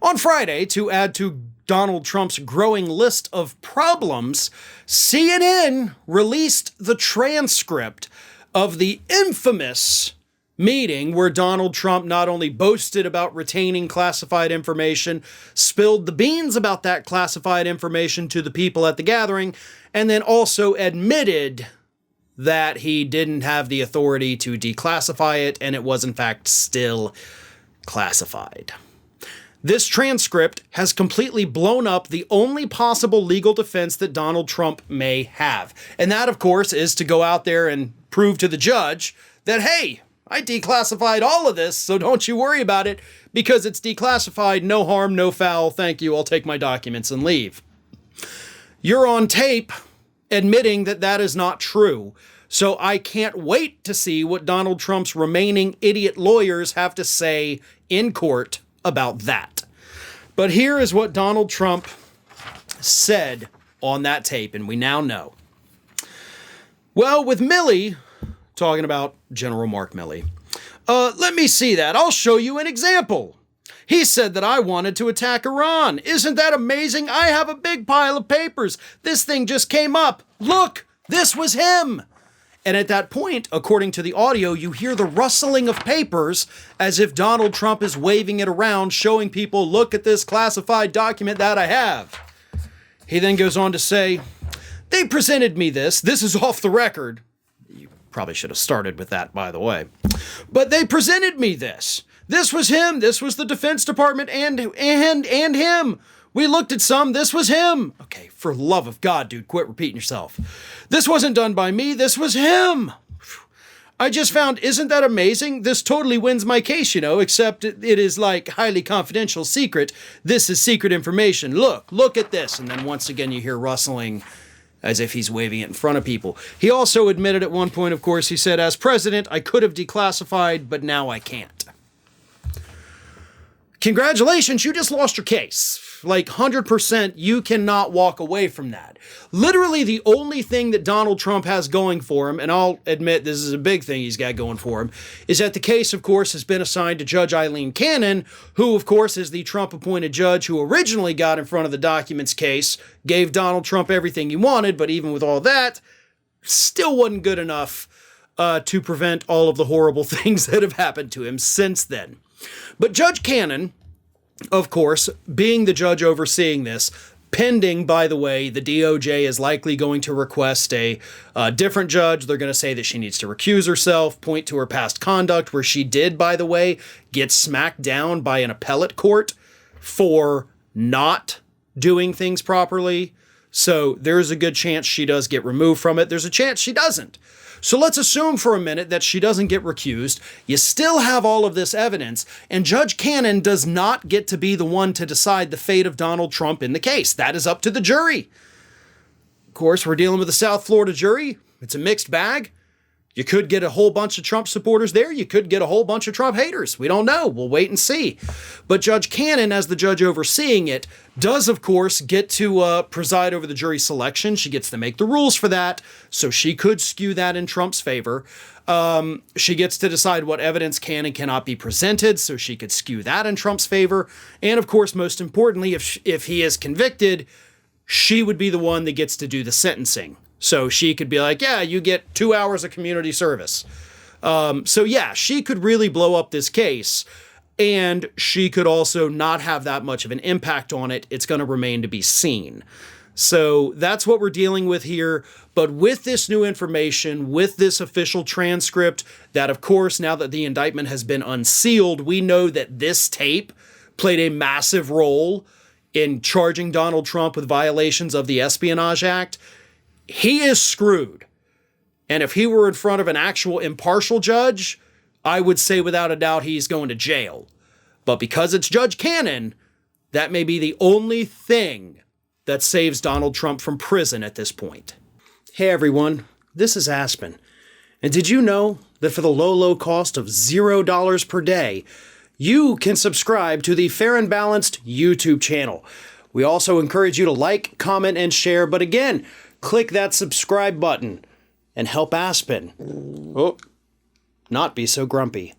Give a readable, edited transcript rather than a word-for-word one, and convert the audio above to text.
On Friday, to add to Donald Trump's growing list of problems, CNN released the transcript of the infamous meeting where Donald Trump not only boasted about retaining classified information, spilled the beans about that classified information to the people at the gathering, and then also admitted that he didn't have the authority to declassify it, and it was in fact still classified. This transcript has completely blown up the only possible legal defense that Donald Trump may have. And that, of course, is to go out there and prove to the judge that, hey, I declassified all of this, so don't you worry about it, because it's declassified, no harm, no foul, thank you, I'll take my documents and leave. You're on tape admitting that that is not true, so I can't wait to see what Donald Trump's remaining idiot lawyers have to say in court about that. But here is what Donald Trump said on that tape, and we now know. Well, with Millie, talking about General Mark Millie, let me see that. I'll show you an example. He said that I wanted to attack Iran. Isn't that amazing? I have a big pile of papers. This thing just came up. Look, this was him. And at that point, according to the audio, you hear the rustling of papers as if Donald Trump is waving it around, showing people, look at this classified document that I have. He then goes on to say, they presented me this. This is off the record. You probably should have started with that, by the way. But they presented me this. This was him. This was the Defense Department and him. We looked at some. This was him. Okay, for love of God, dude, quit repeating yourself. This wasn't done by me. This was him. I just found, isn't that amazing? This totally wins my case, except it is like highly confidential secret. This is secret information. Look at this. And then once again, you hear rustling as if he's waving it in front of people. He also admitted at one point, of course, he said, as president, I could have declassified, but now I can't. Congratulations, you just lost your case. Like 100%, you cannot walk away from that. Literally the only thing that Donald Trump has going for him, and I'll admit this is a big thing he's got going for him, is that the case, of course, has been assigned to Judge Eileen Cannon, who, of course, is the Trump-appointed judge who originally got in front of the documents case, gave Donald Trump everything he wanted, but even with all that, still wasn't good enough to prevent all of the horrible things that have happened to him since then. But Judge Cannon, of course, being the judge overseeing this, pending, by the way, the DOJ is likely going to request a different judge. They're going to say that she needs to recuse herself, point to her past conduct, where she did, by the way, get smacked down by an appellate court for not doing things properly. So there's a good chance she does get removed from it. There's a chance she doesn't. So let's assume for a minute that she doesn't get recused. You still have all of this evidence, and Judge Cannon does not get to be the one to decide the fate of Donald Trump in the case. That is up to the jury. Of course, we're dealing with a South Florida jury. It's a mixed bag. You could get a whole bunch of Trump supporters there. You could get a whole bunch of Trump haters. We don't know. We'll wait and see. But Judge Cannon, as the judge overseeing it, does, of course, get to preside over the jury selection. She gets to make the rules for that, so she could skew that in Trump's favor. She gets to decide what evidence can and cannot be presented, so she could skew that in Trump's favor. And, of course, most importantly, if he is convicted, she would be the one that gets to do the sentencing. So she could be like, yeah, you get 2 hours of community service. So yeah, she could really blow up this case, and she could also not have that much of an impact on it. It's going to remain to be seen. So that's what we're dealing with here. But with this new information, with this official transcript, that of course, now that the indictment has been unsealed, we know that this tape played a massive role in charging Donald Trump with violations of the Espionage Act. He is screwed. And if he were in front of an actual impartial judge, I would say without a doubt he's going to jail. But because it's Judge Cannon, that may be the only thing that saves Donald Trump from prison at this point. Hey everyone, this is Aspen. And did you know that for the low cost of $0 per day, you can subscribe to the Fair and Balanced YouTube channel? We also encourage you to like, comment, and share. But again, click that subscribe button and help Aspen not be so grumpy.